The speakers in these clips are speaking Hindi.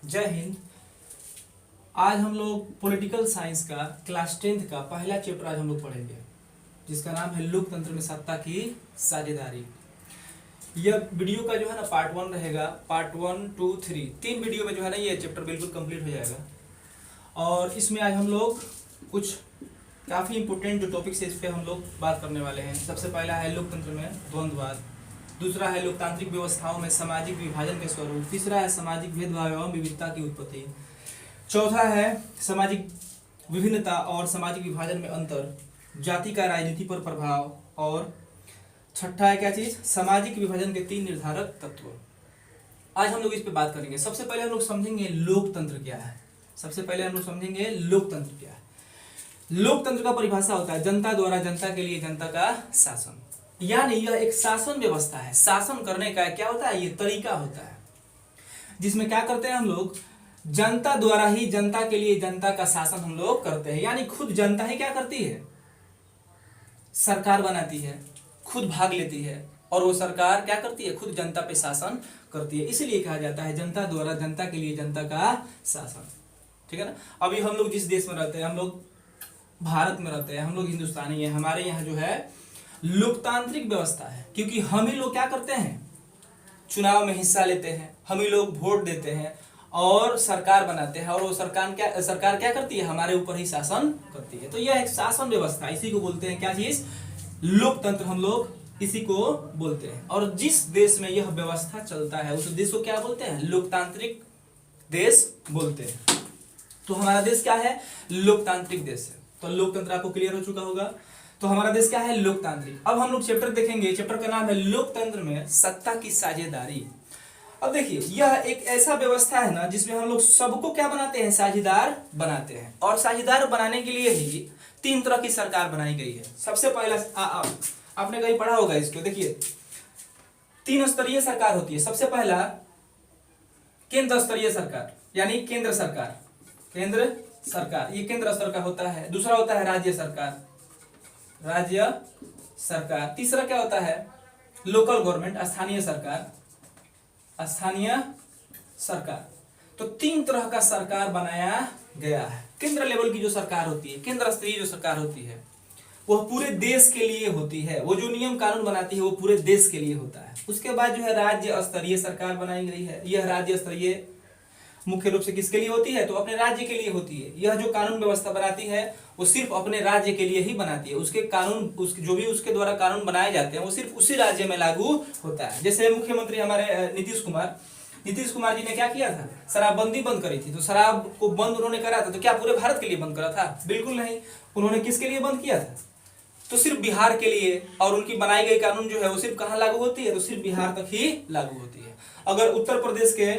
जय हिंद। आज हम लोग पॉलिटिकल साइंस का क्लास 10th का पहला चैप्टर आज हम लोग पढ़ेंगे, जिसका नाम है लोकतंत्र में सत्ता की साझेदारी। यह वीडियो का जो है ना पार्ट 1 रहेगा, पार्ट 1, 2, 3 तीन वीडियो में जो है ना ये चैप्टर बिल्कुल कंप्लीट हो जाएगा। और इसमें आज हम लोग कुछ काफ़ी इंपोर्टेंट जो टॉपिक्स है इस पर हम लोग बात करने वाले हैं। सबसे पहला है लोकतंत्र में द्वंद्ववाद, दूसरा है लोकतांत्रिक व्यवस्थाओं में सामाजिक विभाजन के स्वरूप, तीसरा है सामाजिक भेदभाव एवं विविधता की उत्पत्ति, चौथा है सामाजिक विभिन्नता और सामाजिक विभाजन में अंतर, जाति का राजनीति पर प्रभाव, और छठा है क्या चीज, सामाजिक विभाजन के 3 निर्धारक तत्व। आज हम लोग इस पे बात करेंगे। सबसे पहले हम लोग समझेंगे लोकतंत्र क्या है। सबसे पहले हम लोग समझेंगे लोकतंत्र क्या है। लोकतंत्र का परिभाषा होता है जनता द्वारा जनता के लिए जनता का शासन, यानी यह एक शासन व्यवस्था है। शासन करने का क्या होता है, ये तरीका होता है जिसमें क्या करते हैं हम लोग, जनता द्वारा ही जनता के लिए जनता का शासन हम लोग करते हैं। यानी खुद जनता ही क्या करती है, सरकार बनाती है, खुद भाग लेती है, और वो सरकार क्या करती है, खुद जनता पे शासन करती है। इसलिए कहा जाता है जनता द्वारा जनता के लिए जनता का शासन। ठीक है ना। अभी हम लोग जिस देश में रहते हैं, हम लोग भारत में रहते हैं, हम लोग हिंदुस्तानी है, हमारे यहाँ जो है लोकतांत्रिक व्यवस्था है, क्योंकि हम ही लोग क्या करते हैं, चुनाव में हिस्सा लेते हैं, हम ही लोग वोट देते हैं और सरकार बनाते हैं, और वो सरकार क्या करती है, हमारे ऊपर ही शासन करती है। तो यह एक शासन व्यवस्था, इसी को बोलते हैं क्या चीज, लोकतंत्र हम लोग इसी को बोलते हैं। और जिस देश में यह व्यवस्था चलता है उस देश को क्या बोलते हैं, लोकतांत्रिक देश बोलते हैं। तो हमारा देश क्या है, लोकतांत्रिक देश है। तो लोकतंत्र आपको क्लियर हो चुका होगा। तो हमारा देश क्या है, लोकतांत्रिक। अब हम लोग चैप्टर देखेंगे, चैप्टर का नाम है लोकतंत्र में सत्ता की साझेदारी। अब देखिए, यह एक ऐसा व्यवस्था है ना जिसमें हम लोग सबको क्या बनाते हैं, साझेदार बनाते हैं। और साझेदार बनाने के लिए ही 3 तरह की सरकार बनाई गई है। सबसे पहला आपने कहीं पढ़ा होगा इसको, देखिए 3 स्तरीय सरकार होती है। सबसे पहला केंद्र स्तरीय सरकार, यानी केंद्र सरकार, केंद्र सरकार ये केंद्र स्तर का होता है। दूसरा होता है राज्य सरकार, राज्य सरकार। तीसरा क्या होता है, लोकल गवर्नमेंट, स्थानीय सरकार, स्थानीय सरकार। तो 3 तरह का सरकार बनाया गया है। केंद्र लेवल की जो सरकार होती है, केंद्र स्तरीय जो सरकार होती है, वह पूरे देश के लिए होती है। वो जो नियम कानून बनाती है वो पूरे देश के लिए होता है। उसके बाद जो है राज्य स्तरीय सरकार बनाई गई है। यह राज्य स्तरीय मुख्य रूप से किसके लिए होती है, तो अपने राज्य के लिए होती है। यह जो कानून व्यवस्था बनाती है वो सिर्फ अपने राज्य के लिए ही बनाती है। उसके कानून जो भी उसके द्वारा कानून बनाए जाते हैं वो सिर्फ उसी राज्य में लागू होता है। जैसे मुख्यमंत्री हमारे नीतीश कुमार जी ने क्या किया था, शराबबंदी बंद करी थी। तो शराब को बंद उन्होंने करा था, तो क्या पूरे भारत के लिए बंद करा था, बिल्कुल नहीं। उन्होंने किसके लिए बंद किया था, तो सिर्फ बिहार के लिए। और उनकी बनाई गई कानून जो है वो सिर्फ कहाँ लागू होती है, तो सिर्फ बिहार तक ही लागू होती है। अगर उत्तर प्रदेश के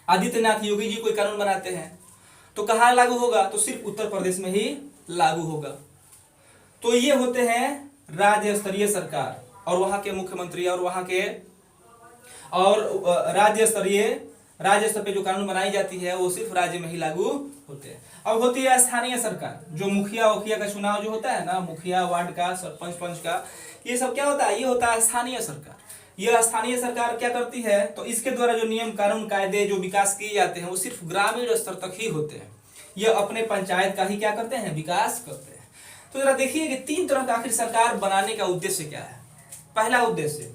आदित्यनाथ योगी जी कोई कानून बनाते हैं तो कहाँ लागू होगा, तो सिर्फ उत्तर प्रदेश में ही लागू होगा। तो ये होते हैं राज्य स्तरीय सरकार, और वहां के मुख्यमंत्री और वहां के और राज्य स्तर पे जो कानून बनाई जाती है वो सिर्फ राज्य में ही लागू होते हैं। अब होती है स्थानीय सरकार, जो मुखिया का चुनाव जो होता है ना, मुखिया वार्ड का, सरपंच पंच का, ये सब क्या होता है, ये होता है स्थानीय सरकार। यह स्थानीय सरकार क्या करती है, तो इसके द्वारा जो नियम कानून कायदे जो विकास किए जाते हैं वो सिर्फ ग्रामीण स्तर तक ही होते हैं। यह अपने पंचायत का ही क्या करते हैं, विकास करते हैं। तो जरा देखिए कि 3 तरह का आखिर सरकार बनाने का उद्देश्य क्या है। पहला उद्देश्य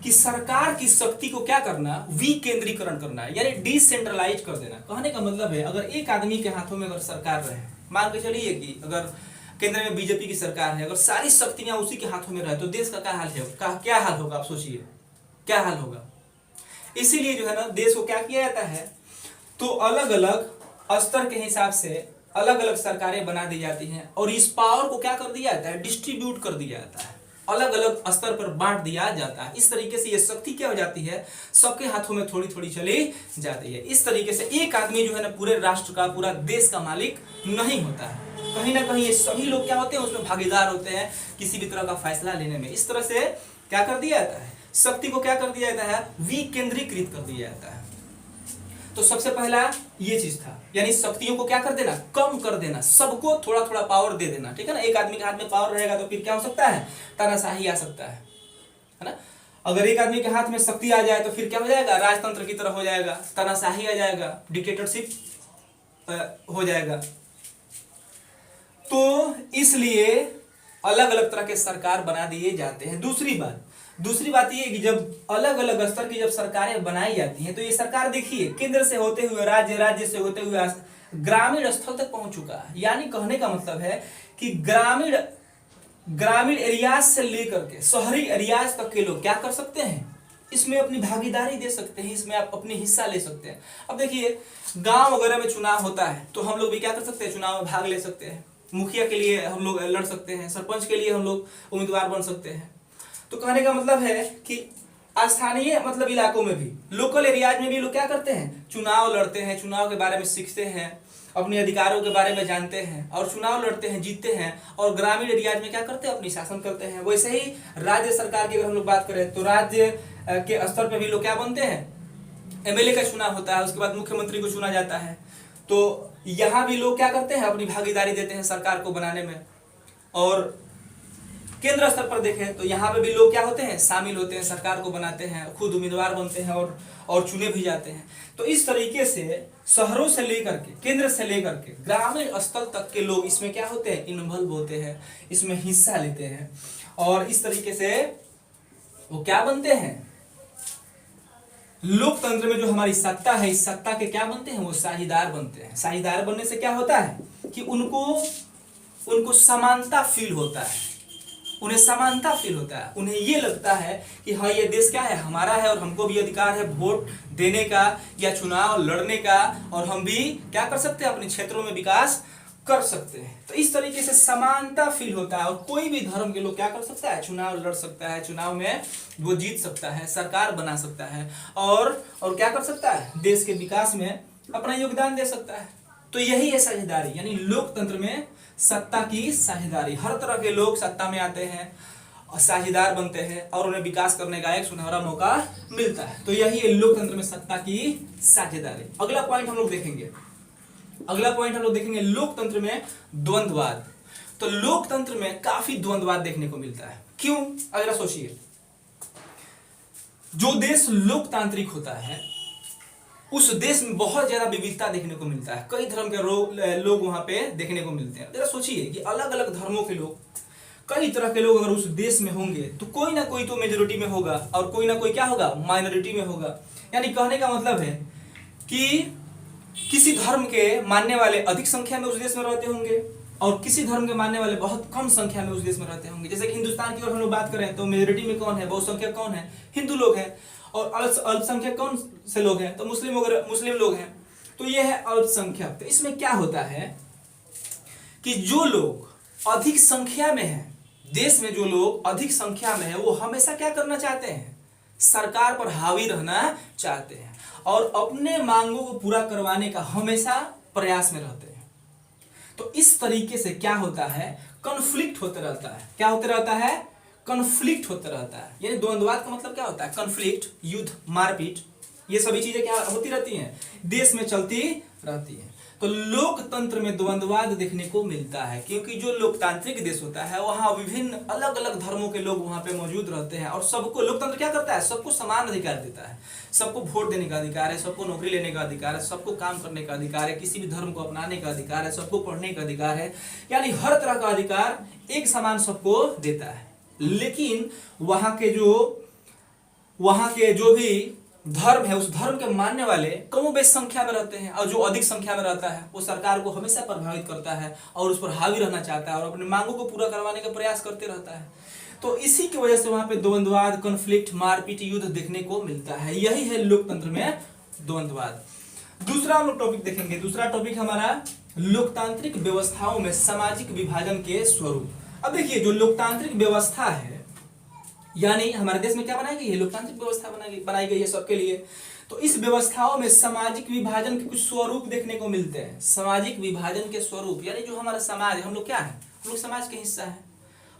कि सरकार की शक्ति को क्या करना, विकेंद्रीकरण करना है, यानी डिसेंट्रलाइज कर देना। कहने का मतलब है, अगर एक आदमी के हाथों में अगर सरकार रहे, मान के चलिए कि अगर केंद्र में बीजेपी की सरकार है, अगर सारी शक्तियां उसी के हाथों में रहे तो देश का क्या हाल है, क्या हाल होगा, आप सोचिए क्या हाल होगा। इसीलिए जो है ना देश को क्या किया जाता है, तो अलग अलग स्तर के हिसाब से अलग अलग सरकारें बना दी जाती हैं, और इस पावर को क्या कर दिया जाता है, डिस्ट्रीब्यूट कर दिया जाता है, अलग अलग स्तर पर बांट दिया जाता है। इस तरीके से ये शक्ति क्या हो जाती है, सबके हाथों में थोड़ी थोड़ी चली जाती है। इस तरीके से एक आदमी जो है ना पूरे राष्ट्र का, पूरा देश का मालिक नहीं होता है। कहीं ना कहीं ये सभी लोग क्या होते हैं, उसमें भागीदार होते हैं किसी भी तरह का फैसला लेने में। इस तरह से क्या कर दिया जाता है, शक्ति को क्या कर दिया जाता है, विकेंद्रीकृत कर दिया जाता है। तो सबसे पहला ये चीज था, यानी शक्तियों को क्या कर देना, कम कर देना, सबको थोड़ा थोड़ा पावर दे देना। ठीक है ना, एक आदमी के हाथ में पावर रहेगा तो फिर क्या हो सकता है, तानाशाही आ सकता है ना। अगर एक आदमी के हाथ में शक्ति आ जाए तो फिर क्या हो जाएगा, राजतंत्र की तरह हो जाएगा, तानाशाही आ जाएगा, डिक्टेटरशिप हो जाएगा। तो इसलिए अलग अलग तरह के सरकार बना दिए जाते हैं। दूसरी बात ये कि जब अलग अलग स्तर की जब सरकारें बनाई जाती हैं तो ये सरकार देखिए केंद्र से होते हुए राज्य, राज्य से होते हुए ग्रामीण स्तर तक पहुंच चुका है। यानी कहने का मतलब है कि ग्रामीण एरियाज से लेकर के शहरी एरियाज तक के लोग क्या कर सकते हैं, इसमें अपनी भागीदारी दे सकते हैं, इसमें आप अपनी हिस्सा ले सकते हैं। अब देखिए गांव वगैरह में चुनाव होता है तो हम लोग भी क्या कर सकते हैं, चुनाव में भाग ले सकते हैं। मुखिया के लिए हम लोग लड़ सकते हैं, सरपंच के लिए हम लोग उम्मीदवार बन सकते हैं। तो कहने का मतलब है कि स्थानीय मतलब इलाकों में भी, लोकल एरियाज में भी लोग क्या करते हैं, चुनाव लड़ते हैं, चुनाव के बारे में सीखते हैं, अपने अधिकारों के बारे में जानते हैं और चुनाव लड़ते हैं, जीतते हैं। और ग्रामीण एरियाज में क्या करते हैं, अपनी शासन करते हैं। वैसे ही राज्य सरकार की अगर हम लोग बात करें तो राज्य के स्तर पर भी लोग क्या बनते हैं, एमएलए का चुनाव होता है, उसके बाद मुख्यमंत्री को चुना जाता है। तो यहाँ भी लोग क्या करते हैं, अपनी भागीदारी देते हैं सरकार को बनाने में। और केंद्र स्तर पर देखें तो यहाँ पे भी लोग क्या होते हैं, शामिल होते हैं, सरकार को बनाते हैं, खुद उम्मीदवार बनते हैं और चुने भी जाते हैं। तो इस तरीके से शहरों से लेकर के, केंद्र से लेकर के ग्रामीण स्तर तक के लोग इसमें क्या होते हैं, इन्वॉल्व होते हैं, इसमें हिस्सा लेते हैं। और इस तरीके से वो क्या बनते हैं, लोकतंत्र में जो हमारी सत्ता है, इस सत्ता के क्या बनते हैं, वो साझेदार बनते हैं। साझेदार बनने से क्या होता है कि उनको समानता फील होता है, उन्हें समानता फील होता है। उन्हें ये लगता है कि हाँ ये देश क्या है, हमारा है और हमको भी अधिकार है वोट देने का या चुनाव लड़ने का, और हम भी क्या कर सकते हैं, अपने क्षेत्रों में विकास कर सकते हैं। तो इस तरीके से समानता फील होता है। और कोई भी धर्म के लोग क्या कर सकता है, चुनाव लड़ सकता है, चुनाव में वो जीत सकता है, सरकार बना सकता है और क्या कर सकता है, देश के विकास में अपना योगदान दे सकता है। तो यही है साझेदारी, यानी लोकतंत्र में सत्ता की साझेदारी। हर तरह के लोग सत्ता में आते हैं और साझेदार बनते हैं और उन्हें विकास करने का एक सुनहरा मौका मिलता है। तो यही है लोकतंत्र में सत्ता की साझेदारी। अगला पॉइंट हम लोग देखेंगे लोकतंत्र में द्वंद्ववाद। तो लोकतंत्र में काफी द्वंद्ववाद देखने को मिलता है। क्यों, अगर सोचिए, जो देश लोकतांत्रिक होता है उस देश में बहुत ज्यादा विविधता देखने को मिलता है, कई धर्म के लोग वहां पे देखने को मिलते हैं। जरा सोचिए कि अलग अलग धर्मों के लोग, कई तरह के लोग अगर उस देश में होंगे तो कोई ना कोई तो मेजोरिटी में होगा और कोई ना कोई क्या होगा, माइनॉरिटी में होगा। यानी कहने का मतलब है कि किसी धर्म के मानने वाले अधिक संख्या में उस देश में रहते होंगे और किसी धर्म के मानने वाले बहुत कम संख्या में उस देश में रहते होंगे। जैसे कि हिंदुस्तान की अगर हम लोग बात करें तो मेजोरिटी में कौन है, बहुसंख्यक कौन है, हिंदू लोग हैं। और अल्पसंख्यक कौन से लोग हैं, तो मुस्लिम लोग हैं। तो ये है अल्पसंख्यक। तो इसमें क्या होता है कि जो लोग अधिक संख्या में हैं, देश में जो लोग अधिक संख्या में है, वो हमेशा क्या करना चाहते हैं, सरकार पर हावी रहना चाहते हैं और अपने मांगों को पूरा करवाने का हमेशा प्रयास में रहते हैं। तो इस तरीके से क्या होता है, कॉन्फ्लिक्ट होता रहता है। क्या होता रहता है, कॉन्फ्लिक्ट होता रहता है। यानी द्वंद्ववाद का मतलब क्या होता है, कॉन्फ्लिक्ट, युद्ध, मारपीट, ये सभी चीजें क्या होती रहती हैं, देश में चलती रहती हैं। तो लोकतंत्र में द्वंद्ववाद देखने को मिलता है क्योंकि जो लोकतांत्रिक देश होता है वहां विभिन्न अलग अलग धर्मों के लोग वहां पे मौजूद रहते हैं और सबको लोकतंत्र क्या करता है, सबको समान अधिकार देता है। सबको वोट देने का अधिकार है, सबको नौकरी लेने का अधिकार है, सबको काम करने का अधिकार है, किसी भी धर्म को अपनाने का अधिकार है, सबको पढ़ने का अधिकार है। यानी हर तरह का अधिकार एक समान सबको देता है। लेकिन वहां के जो भी धर्म है, उस धर्म के मानने वाले कमोबेश संख्या में रहते हैं और जो अधिक संख्या में रहता है वो सरकार को हमेशा प्रभावित करता है और उस पर हावी रहना चाहता है और अपने मांगों को पूरा करवाने का प्रयास करते रहता है। तो इसी की वजह से वहां पे द्वंद्ववाद, कॉन्फ्लिक्ट, मारपीट, युद्ध देखने को मिलता है। यही है लोकतंत्र में द्वंद्ववाद। दूसरा हम लोग टॉपिक देखेंगे। दूसरा टॉपिक हमारा लोकतांत्रिक व्यवस्थाओं में सामाजिक विभाजन के स्वरूप। अब देखिए, जो लोकतांत्रिक व्यवस्था है, यानी हमारे देश में क्या बनाई गई है, लोकतांत्रिक व्यवस्था बनाई गई है सबके लिए। तो इस व्यवस्थाओं में सामाजिक विभाजन के कुछ स्वरूप देखने को मिलते हैं। सामाजिक विभाजन के स्वरूप यानी जो हमारा समाज है, हम लोग क्या है, हम लोग समाज के हिस्सा है।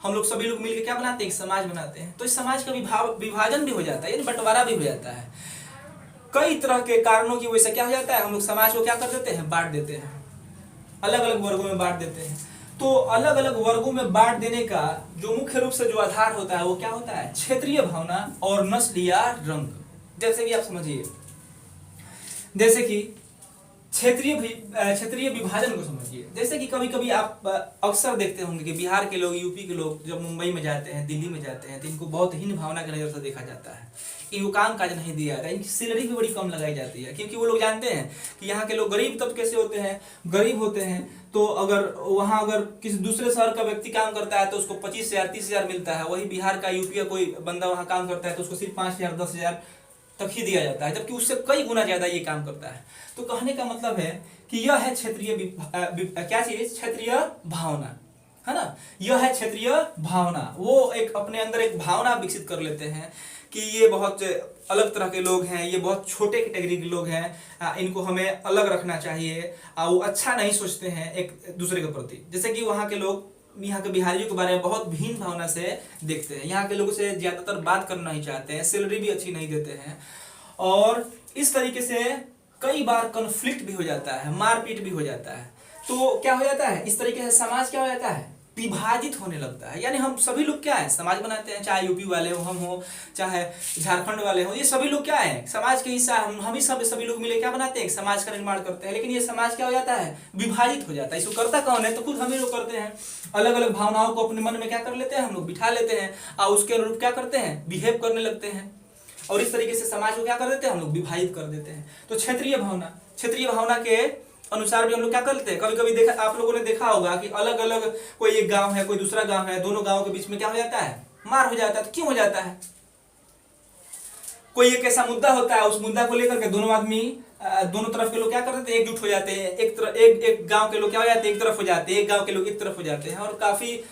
हम लोग सभी लोग मिलकर क्या बनाते हैं, समाज बनाते हैं। तो इस समाज का विभाजन भी हो जाता है, यानी बंटवारा भी हो जाता है। कई तरह के कारणों की वजह से क्या हो जाता है, हम लोग समाज को क्या कर देते हैं, बांट देते हैं, अलग अलग वर्गों में बांट देते हैं। तो अलग अलग वर्गों में बांट देने का जो मुख्य रूप से जो आधार होता है वो क्या होता है, क्षेत्रीय भावना और नस्ल या रंग। जैसे कि आप समझिए, जैसे कि क्षेत्रीय विभाजन को समझिए। जैसे कि कभी कभी आप अक्सर देखते होंगे कि बिहार के लोग, यूपी के लोग जब मुंबई में जाते हैं, दिल्ली में जाते हैं, तो इनको बहुत हीन भावना की नजर से देखा जाता है। इनको काम काज नहीं दिया जाता, इनकी सैलरी भी बड़ी कम लगाई जाती है, क्योंकि वो लोग जानते हैं कि यहाँ के लोग गरीब तबके से होते हैं, गरीब होते हैं। तो अगर किसी दूसरे शहर का व्यक्ति काम करता है तो उसको 25,000 30,000 मिलता है, वही बिहार का, यूपी का कोई बंदा वहाँ काम करता है तो उसको सिर्फ 5,000 10,000 तक ही दिया जाता है, जबकि उससे कई गुना ज्यादा ये काम करता है। तो कहने का मतलब है कि यह है क्या चीज, क्षेत्रीय भावना, है ना। यह है क्षेत्रीय भावना। वो एक अपने अंदर एक भावना विकसित कर लेते हैं कि ये बहुत अलग तरह के लोग हैं, ये बहुत छोटे कैटेगरी के लोग हैं, इनको हमें अलग रखना चाहिए। वो अच्छा नहीं सोचते हैं एक दूसरे के प्रति। जैसे कि वहाँ के लोग यहाँ के बिहारियों के बारे में बहुत भिन्न भावना से देखते हैं, यहाँ के लोगों से ज्यादातर बात करना नहीं चाहते हैं, सैलरी भी अच्छी नहीं देते हैं, और इस तरीके से कई बार कॉन्फ्लिक्ट भी हो जाता है, मारपीट भी हो जाता है। तो क्या हो जाता है, इस तरीके से समाज क्या हो जाता है, विभाजित होने लगता है। यानी हम सभी लोग क्या है, समाज बनाते हैं, चाहे यूपी वाले हो, हम हो, चाहे झारखंड वाले हो, ये सभी लोग क्या है, समाज के हिस्सा। हम ही सभी लोग मिले क्या बनाते हैं, समाज का निर्माण करते हैं। लेकिन ये समाज क्या हो जाता है, विभाजित हो जाता है। इसको करता कौन है, तो खुद हम ही लोग करते हैं। अलग अलग भावनाओं को अपने मन में क्या कर लेते हैं, हम लोग बिठा लेते हैं, और उसके अनुरूप क्या करते हैं, बिहेव करने लगते हैं, और इस तरीके से समाज को क्या कर देते हैं, हम लोग विभाजित कर देते हैं। तो क्षेत्रीय भावना के अनुसार भी हम लोग क्या करते हैं, कभी कभी देखा, आप लोगों ने देखा होगा कि अलग अलग कोई एक गांव है, कोई दूसरा गांव है, दोनों गांवों के बीच में क्या हो जाता है, मार हो जाता है। तो क्यों हो जाता है, कोई एक ऐसा मुद्दा होता है, उस मुद्दा को लेकर के दोनों आदमी, दोनों तरफ के लोग क्या करते हैं, एकजुट हो जाते हैं। एक गांव के लोग क्या हो जाते हैं, एक तरफ हो जाते हैं, एक गांव के लोग एक तरफ हो जाते हैं, और काफी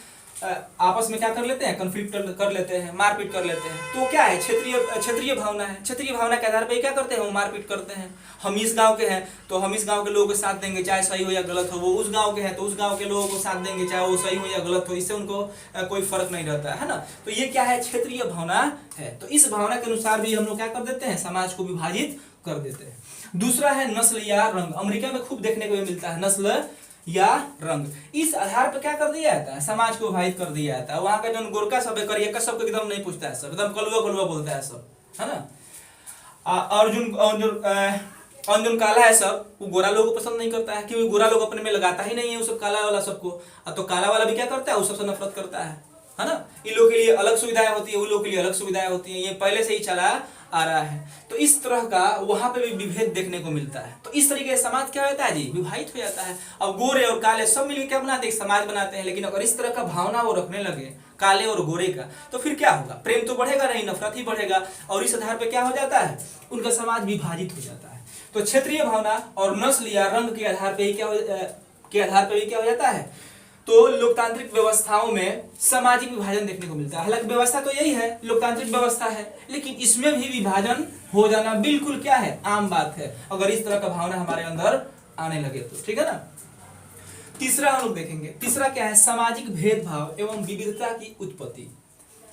आपस में क्या कर लेते हैं, कन्फ्लिक्ट कर लेते हैं, मारपीट कर लेते हैं। तो क्या है, क्षेत्रीय भावना है। क्षेत्रीय भावना के आधार पर क्या करते हैं, वो मारपीट करते हैं। हम इस गांव के हैं तो हम इस गांव के लोगों को साथ देंगे, चाहे सही हो या गलत हो। वो उस गांव के हैं तो उस गांव के लोगों को साथ देंगे, चाहे वो सही हो या गलत हो। इससे उनको कोई फर्क नहीं रहता है ना। तो ये क्या है, क्षेत्रीय भावना है। तो इस भावना के अनुसार भी हम लोग क्या कर देते हैं, समाज को विभाजित कर देते हैं। दूसरा है नस्ल या रंग। अमेरिका में खूब देखने को मिलता है, नस्ल या रंग। इस आधार पर क्या कर दिया जाता है, समाज को विभाजित कर दिया जाता है। वहां का जो गोरका सब है, करिया सबको एकदम नहीं पूछता है, सब एकदम कलुआ बोलता है सब, है ना। और जो काला है सब, वो गोरा लोगों को पसंद नहीं करता है, क्योंकि गोरा लोग अपने में लगाता ही नहीं है वो सब काला वाला सबको। तो काला वाला भी क्या करता है, वो सबसे नफरत करता है ना। इन लोगों के लिए अलग सुविधाएं होती है, उन लोगों के लिए अलग सुविधाएं होती है, ये पहले से ही चला आ रहा है। तो इस तरह का वहां पे भी विभेद देखने को मिलता है। तो इस तरीके से समाज क्या होता है जी, विभाजित हो जाता है। अब गोरे और काले सब मिलकर क्या बनाते हैं, समाज बनाते हैं। लेकिन अगर इस तरह का भावना वो रखने लगे काले और गोरे का, तो फिर क्या होगा, प्रेम तो बढ़ेगा नहीं, नफरत ही बढ़ेगा। और इस आधार पर क्या हो जाता है, उनका समाज विभाजित हो जाता है। तो क्षेत्रीय भावना और नस्ल या रंग के आधार पर ही क्या हो जाता है, तो लोकतांत्रिक व्यवस्थाओं में सामाजिक विभाजन देखने को मिलता है। हालांकि व्यवस्था तो यही है, लोकतांत्रिक व्यवस्था है, लेकिन इसमें भी विभाजन हो जाना बिल्कुल क्या है, आम बात है, अगर इस तरह का भावना हमारे अंदर आने लगे तो। ठीक है ना। तीसरा हम लोग देखेंगे, तीसरा क्या है, सामाजिक भेदभाव एवं विविधता की उत्पत्ति।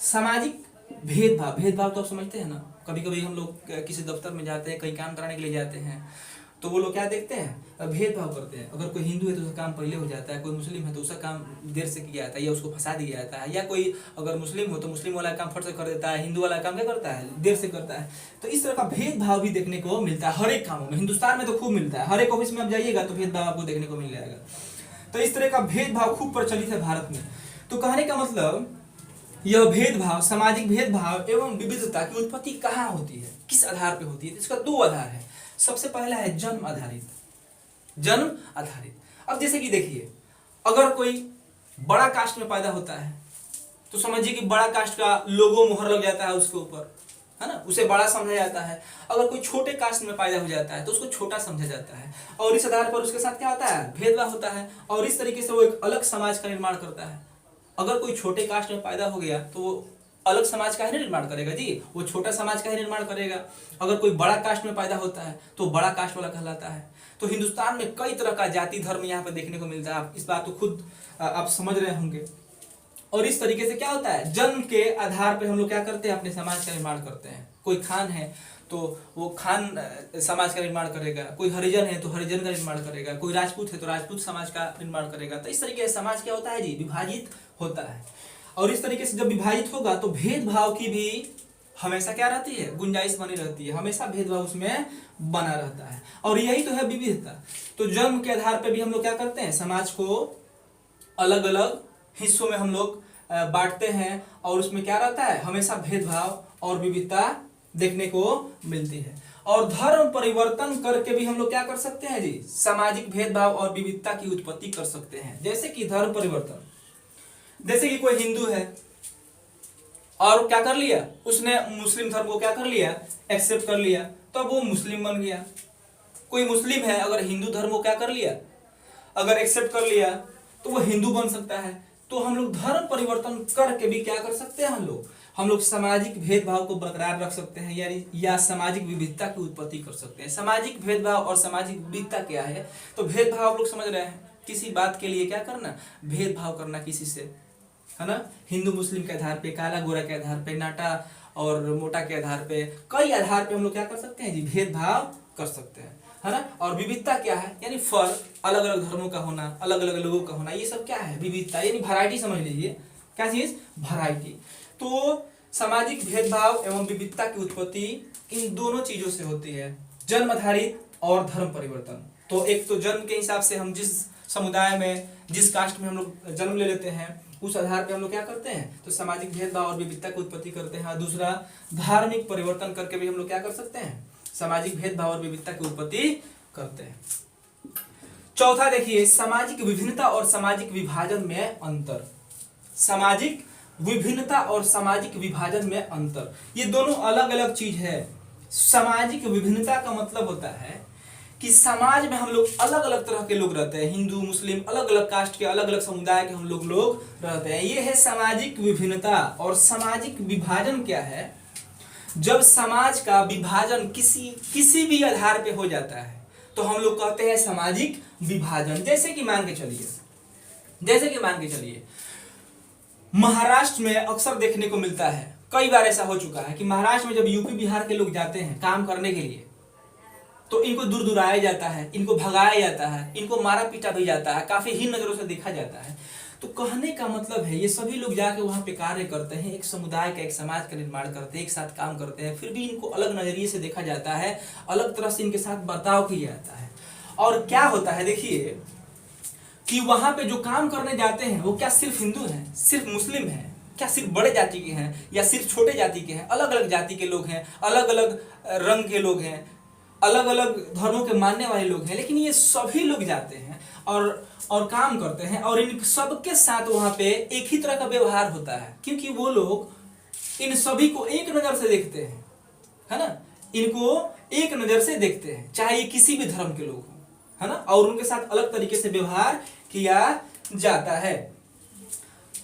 सामाजिक भेदभाव तो आप समझते हैं ना। कभी कभी हम लोग किसी दफ्तर में जाते हैं, कहीं काम कराने के लिए जाते हैं, तो वो लोग क्या देखते हैं, भेदभाव करते हैं। अगर कोई हिंदू है तो उसका काम पहले हो जाता है, कोई मुस्लिम है तो उसका काम देर से किया जाता है, या उसको फंसा दिया जाता है। या कोई अगर मुस्लिम हो तो मुस्लिम वाला काम फट से कर देता है, हिंदू वाला काम क्या करता है, देर से करता है। तो इस तरह का भेदभाव भी देखने को मिलता है हर एक कामों में। हिंदुस्तान में तो खूब मिलता है, हर एक ऑफिस में आप जाइएगा तो भेदभाव आपको देखने को मिल जाएगा। तो इस तरह का भेदभाव खूब प्रचलित है भारत में। तो कहने का मतलब, यह भेदभाव, सामाजिक भेदभाव एवं विविधता की उत्पत्ति कहाँ होती है, किस आधार पर होती है। इसका दो आधार है। सबसे पहला है जन्म आधारित। अब जैसे कि देखिए, अगर कोई बड़ा कास्ट में पैदा होता है तो समझिए कि बड़ा कास्ट का लोगो मोहर लग जाता है उसके ऊपर, है ना, उसे बड़ा समझा जाता है। अगर कोई छोटे कास्ट में पैदा हो जाता है तो उसको छोटा समझा जाता है, और इस आधार पर उसके साथ क्या होता है, भेदभाव होता है, और इस तरीके से वो एक अलग समाज का निर्माण करता है। अगर कोई छोटे कास्ट में पैदा हो गया तो वो अलग समाज का ही निर्माण करेगा जी, वो छोटा समाज का ही निर्माण करेगा। अगर कोई बड़ा कास्ट में पैदा होता है तो बड़ा कास्ट वाला कहलाता है। तो हिंदुस्तान में कई तरह का जाति धर्म यहाँ पे देखने को मिलता है, इस बात को खुद आप समझ रहे होंगे। और इस तरीके से क्या होता है, जन्म के आधार पे हम लोग क्या करते हैं, अपने समाज का निर्माण करते हैं। कोई खान है तो वो खान समाज का निर्माण करेगा, कोई हरिजन है तो हरिजन का निर्माण करेगा, कोई राजपूत है तो राजपूत समाज का निर्माण करेगा। तो इस तरीके से समाज क्या होता है जी, विभाजित होता है। और इस तरीके से जब विभाजित होगा तो भेदभाव की भी हमेशा क्या रहती है, गुंजाइश बनी रहती है, हमेशा भेदभाव उसमें बना रहता है। और यही तो है विविधता। तो जन्म के आधार पर भी हम लोग क्या करते हैं, समाज को अलग अलग हिस्सों में हम लोग बांटते हैं, और उसमें क्या रहता है, हमेशा भेदभाव और विविधता देखने को मिलती है। और धर्म परिवर्तन करके भी हम लोग क्या कर सकते हैं जी, सामाजिक भेदभाव और विविधता की उत्पत्ति कर सकते हैं। जैसे कि धर्म परिवर्तन, जैसे कि कोई हिंदू है और क्या कर लिया, उसने मुस्लिम धर्म को क्या कर लिया, एक्सेप्ट कर लिया, तो अब वो मुस्लिम बन गया। कोई मुस्लिम है अगर हिंदू धर्म को क्या कर लिया, अगर एक्सेप्ट कर लिया, तो वो हिंदू बन सकता है। तो हम लोग धर्म परिवर्तन करके भी क्या कर सकते हैं, हम लोग सामाजिक भेदभाव को बरकरार रख सकते हैं, यानी या सामाजिक विविधता की उत्पत्ति कर सकते हैं। सामाजिक भेदभाव और सामाजिक विविधता क्या है, तो भेदभाव आप लोग समझ रहे हैं, किसी बात के लिए क्या करना, भेदभाव करना किसी से, है ना। हिंदू मुस्लिम के आधार पे, काला गोरा के आधार पे, नाटा और मोटा के आधार पे, कई आधार पे हम लोग क्या कर सकते हैं जी, भेदभाव कर सकते हैं, है ना। और विविधता क्या है, यानी फर्क, अलग अलग धर्मों का होना, अलग अलग लोगों का होना, ये सब क्या है, विविधता, यानी वैरायटी समझ लीजिए। क्या चीज, वैरायटी। तो सामाजिक भेदभाव एवं विविधता की उत्पत्ति इन दोनों चीजों से होती है, जन्म आधारित और धर्म परिवर्तन। तो एक तो जन्म के हिसाब से हम जिस समुदाय में, जिस कास्ट में हम लोग जन्म ले लेते हैं, उस आधार पे हम लोग क्या करते हैं, तो सामाजिक भेदभाव और विविधता की उत्पत्ति करते हैं। और दूसरा, धार्मिक परिवर्तन करके भी हम लोग क्या कर सकते हैं, सामाजिक भेदभाव और विविधता की उत्पत्ति करते हैं। चौथा देखिए, सामाजिक विभिन्नता और सामाजिक विभाजन में अंतर। सामाजिक विभिन्नता और सामाजिक विभाजन में अंतर, ये दोनों अलग अलग चीज है। सामाजिक विभिन्नता का मतलब होता है कि समाज में हम लोग अलग अलग तरह के लोग रहते हैं, हिंदू मुस्लिम, अलग अलग कास्ट के, अलग अलग समुदाय के हम लोग रहते हैं, ये है सामाजिक विभिन्नता। और सामाजिक विभाजन क्या है, जब समाज का विभाजन किसी भी आधार पे हो जाता है तो हम लोग कहते हैं सामाजिक विभाजन। जैसे कि मान के चलिए महाराष्ट्र में अक्सर देखने को मिलता है, कई बार ऐसा हो चुका है कि महाराष्ट्र में जब यूपी बिहार के लोग जाते हैं काम करने के लिए, तो इनको दूर दुराया जाता है, इनको भगाया जाता है, इनको मारा पीटा भी जाता है, काफी हीन नजरों से देखा जाता है। तो कहने का मतलब है, ये सभी लोग जाके वहां पे कार्य करते हैं, एक समुदाय का, एक समाज का निर्माण करते हैं, एक साथ काम करते हैं, फिर भी इनको अलग नजरिए से देखा जाता है, अलग तरह से इनके साथ बर्ताव किया जाता है। और क्या होता है देखिए, कि वहां पे जो काम करने जाते हैं वो क्या सिर्फ हिंदू हैं, सिर्फ मुस्लिम हैं, क्या सिर्फ बड़े जाति के हैं या सिर्फ छोटे जाति के हैं, अलग अलग जाति के लोग हैं, अलग अलग रंग के लोग हैं, अलग अलग धर्मों के मानने वाले लोग हैं, लेकिन ये सभी लोग जाते हैं और काम करते हैं, और इन सबके साथ वहां पे एक ही तरह का व्यवहार होता है, क्योंकि वो लोग इन सभी को एक नजर से देखते हैं, है ना, इनको एक नजर से देखते हैं, चाहे ये किसी भी धर्म के लोग हों, है ना, और उनके साथ अलग तरीके से व्यवहार किया जाता है।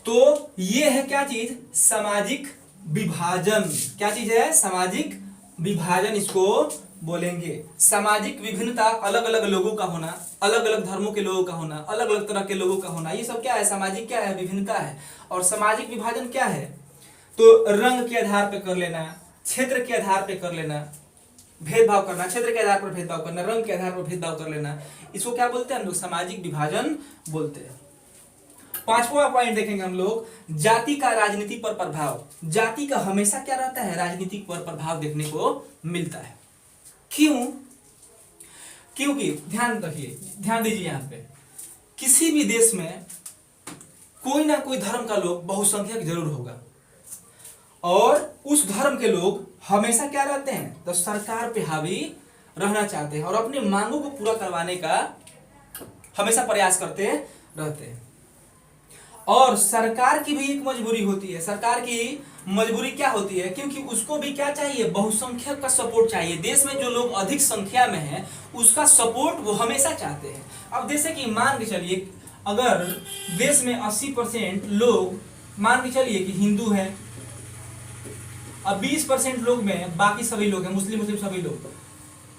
तो ये है क्या चीज, सामाजिक विभाजन। क्या चीज है, सामाजिक विभाजन इसको बोलेंगे। सामाजिक विभिन्नता, अलग अलग लोगों का होना, अलग अलग धर्मों के लोगों का होना, अलग अलग तरह के लोगों का होना, ये सब क्या है, सामाजिक क्या है, विभिन्नता है। और सामाजिक विभाजन क्या है, तो रंग के आधार पर कर लेना, क्षेत्र के आधार पर कर लेना, भेदभाव करना, क्षेत्र के आधार पर भेदभाव करना, रंग के आधार पर भेदभाव कर लेना, इसको क्या बोलते हैं हम लोग, सामाजिक विभाजन बोलते हैं। पांचवा पॉइंट देखेंगे हम लोग, जाति का राजनीति पर प्रभाव। जाति का हमेशा क्या रहता है, राजनीति पर प्रभाव देखने को मिलता है। क्यों, क्योंकि ध्यान रखिए, ध्यान दीजिए, यहाँ पे किसी भी देश में कोई ना कोई धर्म का लोग बहुसंख्यक जरूर होगा, और उस धर्म के लोग हमेशा क्या रहते हैं, तो सरकार पे हावी रहना चाहते हैं और अपने मांगों को पूरा करवाने का हमेशा प्रयास करते रहते हैं। और सरकार की भी एक मजबूरी होती है, सरकार की मजबूरी क्या होती है, क्योंकि उसको भी क्या चाहिए, बहुसंख्यक का सपोर्ट चाहिए। देश में जो लोग अधिक संख्या में हैं उसका सपोर्ट वो हमेशा चाहते हैं। अब जैसे कि मान के चलिए, अगर देश में 80% लोग मान के चलिए कि हिंदू हैं, अब 20% लोग में बाकी सभी लोग हैं, मुस्लिम सभी लोग,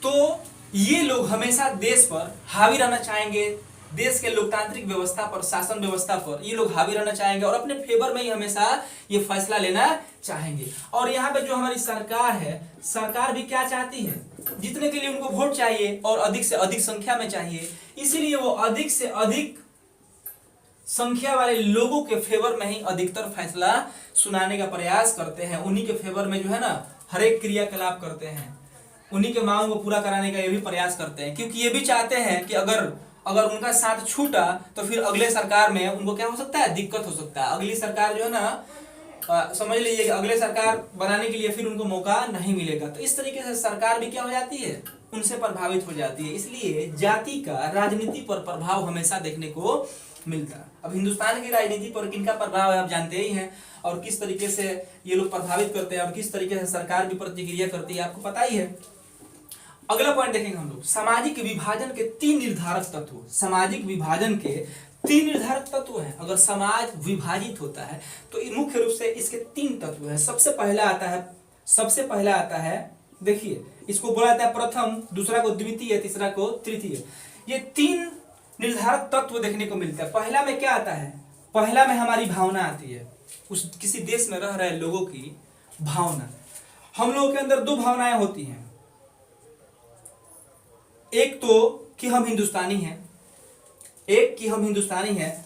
तो ये लोग हमेशा देश पर हावी रहना चाहेंगे, देश के लोकतांत्रिक व्यवस्था पर, शासन व्यवस्था पर ये लोग हावी रहना चाहेंगे और अपने फेवर में ही हमेशा ये फैसला लेना चाहेंगे। और यहाँ पे जो हमारी सरकार है, सरकार भी क्या चाहती है, जीतने के लिए उनको वोट चाहिए और अधिक से अधिक संख्या में चाहिए, इसीलिए वो अधिक से अधिक संख्या वाले लोगों के फेवर में ही अधिकतर फैसला सुनाने का प्रयास करते हैं। उन्हीं के फेवर में जो है ना हर एक क्रियाकलाप करते हैं, उन्हीं के मांग को पूरा कराने का ये भी प्रयास करते हैं, क्योंकि ये भी चाहते हैं कि अगर उनका साथ छूटा तो फिर अगले सरकार में उनको क्या हो सकता है, दिक्कत हो सकता है। अगली सरकार जो है ना समझ लीजिए कि अगले सरकार बनाने के लिए फिर उनको मौका नहीं मिलेगा। तो इस तरीके से सरकार भी क्या हो जाती है, उनसे प्रभावित हो जाती है। इसलिए जाति का राजनीति पर प्रभाव हमेशा देखने को मिलता है। अब हिंदुस्तान की राजनीति पर किनका प्रभाव है आप जानते ही हैं, और किस तरीके से ये लोग प्रभावित करते हैं और किस तरीके से सरकार भी प्रतिक्रिया करती है आपको पता ही है। अगला पॉइंट देखेंगे हम लोग, सामाजिक विभाजन के 3 निर्धारक तत्व। सामाजिक विभाजन के 3 निर्धारक तत्व हैं। अगर समाज विभाजित होता है तो मुख्य रूप से इसके 3 तत्व हैं। सबसे पहला आता है देखिए, इसको बोला जाता है प्रथम, दूसरा को द्वितीय, तीसरा को तृतीय। ये 3 निर्धारक तत्व देखने को मिलता है। पहला में क्या आता है, पहला में हमारी भावना आती है, उस किसी देश में रह रहे लोगों की भावना। हम लोगों के अंदर 2 भावनाएं होती हैं, एक तो कि हम हिंदुस्तानी हैं,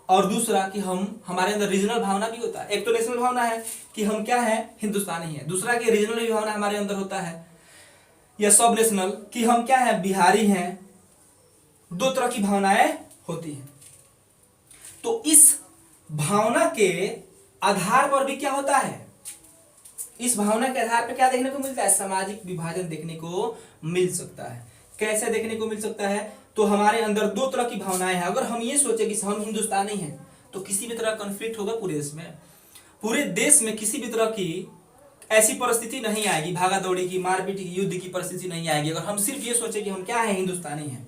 और दूसरा कि हमारे अंदर रीजनल भावना भी होता है। एक तो नेशनल भावना है कि हम क्या है, हिंदुस्तानी है, दूसरा कि रीजनल भावना हमारे अंदर होता है, या सब नेशनल कि हम क्या है, बिहारी हैं। 2 तरह की भावनाएं होती हैं। तो इस भावना के आधार पर भी क्या होता है, इस भावना के आधार पर क्या देखने को मिलता है, सामाजिक विभाजन देखने को मिल सकता है। कैसे देखने को मिल सकता है, तो हमारे अंदर 2 तरह की भावनाएं हैं। अगर हम ये सोचे कि हम हिंदुस्तानी हैं तो किसी भी तरह कॉन्फ्लिक्ट होगा पूरे देश में किसी भी तरह की ऐसी परिस्थिति नहीं आएगी, भागा दौड़ी की, मारपीट की, युद्ध की परिस्थिति नहीं आएगी, अगर हम सिर्फ ये सोचे कि हम क्या है, हिंदुस्तानी हैं।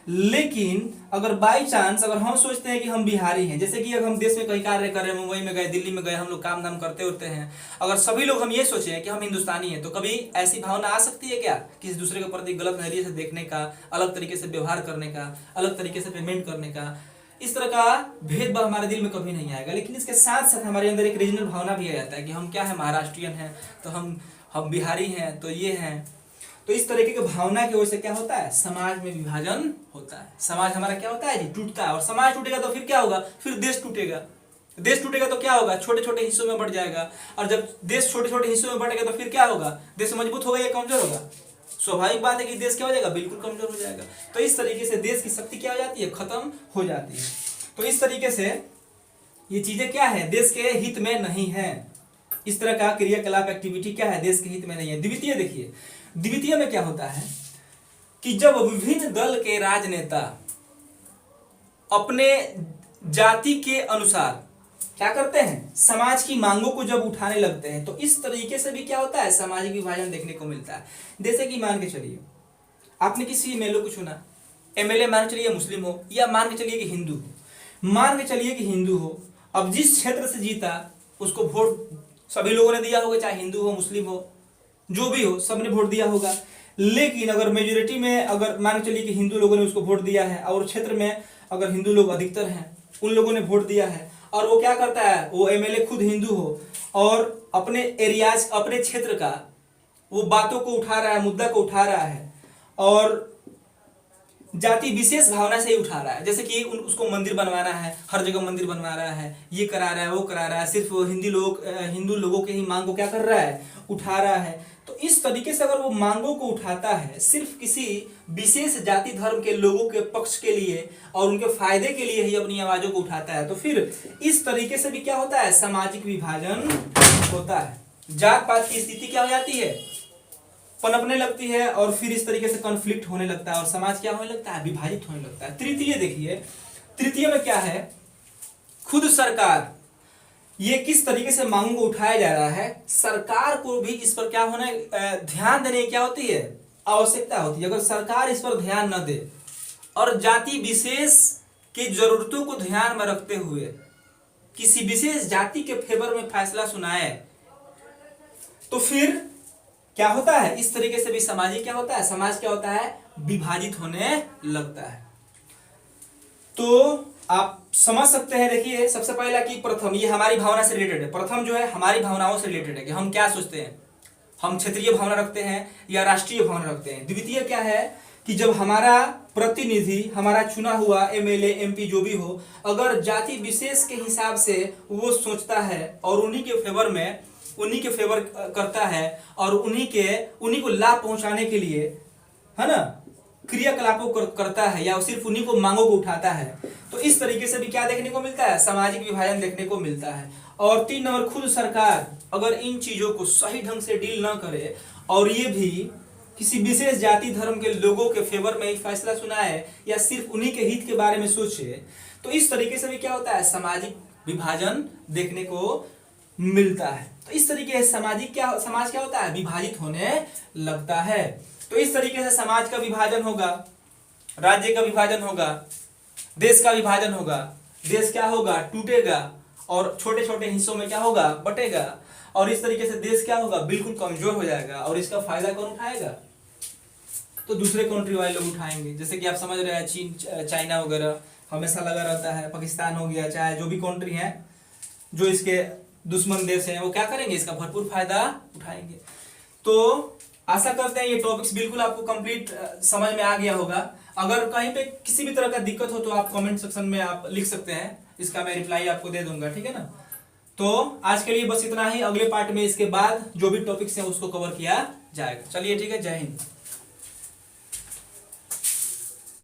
लेकिन अगर बाई चांस अगर हम सोचते हैं कि हम बिहारी हैं, जैसे कि अगर हम देश में कहीं कार्य कर रहे हैं, मुंबई में गए, दिल्ली में गए, हम लोग काम धाम करते होते हैं, अगर सभी लोग हम ये सोचे कि हम हिंदुस्तानी हैं, तो कभी ऐसी भावना आ सकती है क्या, किसी दूसरे के प्रति गलत नजरिए से देखने का, अलग तरीके से व्यवहार करने का, अलग तरीके से पेमेंट करने का, इस तरह का भेदभाव हमारे दिल में कभी नहीं आएगा। लेकिन इसके साथ साथ हमारे अंदर एक रीजनल भावना भी आ जाता है कि हम क्या है, महाराष्ट्रियन हैं, तो हम बिहारी हैं, तो ये हैं। तो इस तरीके की भावना की वजह से क्या होता है, समाज में विभाजन होता है। समाज हमारा क्या होता है जी, टूटता है। और समाज टूटेगा तो फिर क्या होगा, फिर देश टूटेगा। देश टूटेगा तो क्या होगा, छोटे छोटे हिस्सों में बढ़ जाएगा। और जब देश छोटे छोटे हिस्सों में बढ़ेगा तो फिर क्या होगा, देश मजबूत होगा या कमजोर होगा। स्वाभाविक बात है कि देश क्या हो जाएगा, बिल्कुल कमजोर हो जाएगा। तो इस तरीके से देश की शक्ति क्या हो जाती है, खत्म हो जाती है। तो इस तरीके से ये चीजें क्या है, देश के हित में नहीं है। इस तरह का क्रियाकलाप एक्टिविटी क्या है, देश के हित में नहीं है। द्वितीय देखिए, द्वितीय में क्या होता है कि जब विभिन्न दल के राजनेता अपने जाति के अनुसार क्या करते हैं, समाज की मांगों को जब उठाने लगते हैं, तो इस तरीके से भी क्या होता है, सामाजिक विभाजन देखने को मिलता है। जैसे कि मान के चलिए आपने किसी एमएलए को चुना, एमएलए मान के चलिए मुस्लिम हो, या मान के चलिए कि हिंदू हो, मान के चलिए कि हिंदू हो। अब जिस क्षेत्र से जीता उसको वोट सभी लोगों ने दिया होगा, चाहे हिंदू हो, मुस्लिम हो, जो भी हो, सबने वोट दिया होगा। लेकिन अगर मेजोरिटी में अगर मान के चलिए कि हिंदू लोगों ने उसको वोट दिया है, और क्षेत्र में अगर हिंदू लोग अधिकतर हैं, उन लोगों ने वोट दिया है, और वो क्या करता है, वो एमएलए खुद हिंदू हो और अपने एरियाज, अपने क्षेत्र का वो बातों को उठा रहा है, मुद्दा को उठा रहा है, और जाति विशेष भावना से ही उठा रहा है। जैसे कि उसको मंदिर बनवाना है, हर जगह मंदिर बनवा रहा है, ये करा रहा है, वो करा रहा है, सिर्फ हिंदू लोगों के ही मांग को क्या कर रहा है, उठा रहा है। तो इस तरीके से अगर वो मांगों को उठाता है सिर्फ किसी विशेष जाति धर्म के लोगों के पक्ष के लिए और उनके फायदे के लिए ही अपनी आवाजों को उठाता है, तो फिर इस तरीके से भी क्या होता है, सामाजिक विभाजन होता है। जात पात की स्थिति क्या हो जाती है, पनपने लगती है, और फिर इस तरीके से कॉन्फ्लिक्ट होने लगता है और समाज क्या होने लगता है, विभाजित होने लगता है। तृतीय देखिए, तृतीय में क्या है, खुद सरकार ये किस तरीके से मांगों को उठाया जा रहा है, सरकार को भी इस पर क्या होने, ध्यान देने की क्या होती है, आवश्यकता होती है। अगर सरकार इस पर ध्यान न दे और जाति विशेष की जरूरतों को ध्यान में रखते हुए किसी विशेष जाति के फेवर में फैसला सुनाए, तो फिर क्या होता है, इस तरीके से भी सामाजिक क्या होता है, समाज क्या होता है, विभाजित होने लगता है। तो आप समझ सकते हैं। देखिए सबसे पहला कि प्रथम, ये हमारी भावना से रिलेटेड है। प्रथम जो है हमारी भावनाओं से रिलेटेड है कि हम क्या सोचते हैं, हम क्षेत्रीय भावना रखते हैं या राष्ट्रीय भावना रखते हैं। द्वितीय क्या है कि जब हमारा प्रतिनिधि, हमारा चुना हुआ एमएलए एमपी जो भी हो, अगर जाति विशेष के हिसाब से वो सोचता है और उन्हीं के फेवर में, उन्हीं के फेवर करता है और उन्हीं को लाभ पहुंचाने के लिए, है ना, क्रियाकलापों करता है या सिर्फ उन्हीं को मांगों को उठाता है, तो इस तरीके से भी क्या देखने को मिलता है, सामाजिक विभाजन देखने को मिलता है। और 3 नंबर, खुद सरकार अगर इन चीजों को सही ढंग से डील ना करे और ये भी किसी विशेष जाति धर्म के लोगों के फेवर में ही फैसला सुनाए या सिर्फ उन्हीं के हित के बारे में सोचे, तो इस तरीके से भी क्या होता है, सामाजिक विभाजन देखने को मिलता है। तो इस तरीके से समाज क्या होता है, विभाजित होने लगता है। तो इस तरीके से समाज का विभाजन होगा, राज्य का विभाजन होगा, देश का विभाजन होगा। देश क्या होगा, टूटेगा और छोटे छोटे हिस्सों में क्या होगा, बटेगा। और इस तरीके से देश क्या होगा, बिल्कुल कमजोर हो जाएगा। और इसका फायदा कौन उठाएगा, तो दूसरे कंट्री वाले लोग उठाएंगे। जैसे कि आप समझ रहे हैं, चीन चाइना वगैरह हमेशा लगा रहता है, पाकिस्तान हो गया, चाहे जो भी कंट्री है जो इसके दुश्मन देश हैं, वो क्या करेंगे, इसका भरपूर फायदा उठाएंगे। तो आशा करते हैं ये टॉपिक्स बिल्कुल आपको कंप्लीट समझ में आ गया होगा। अगर कहीं पे किसी भी तरह का दिक्कत हो तो आप कमेंट सेक्शन में आप लिख सकते हैं, इसका मैं रिप्लाई आपको दे दूंगा, ठीक है ना। तो आज के लिए बस इतना ही। अगले पार्ट में इसके बाद जो भी टॉपिक्स हैं उसको कवर किया जाएगा। चलिए ठीक है, जय हिंद।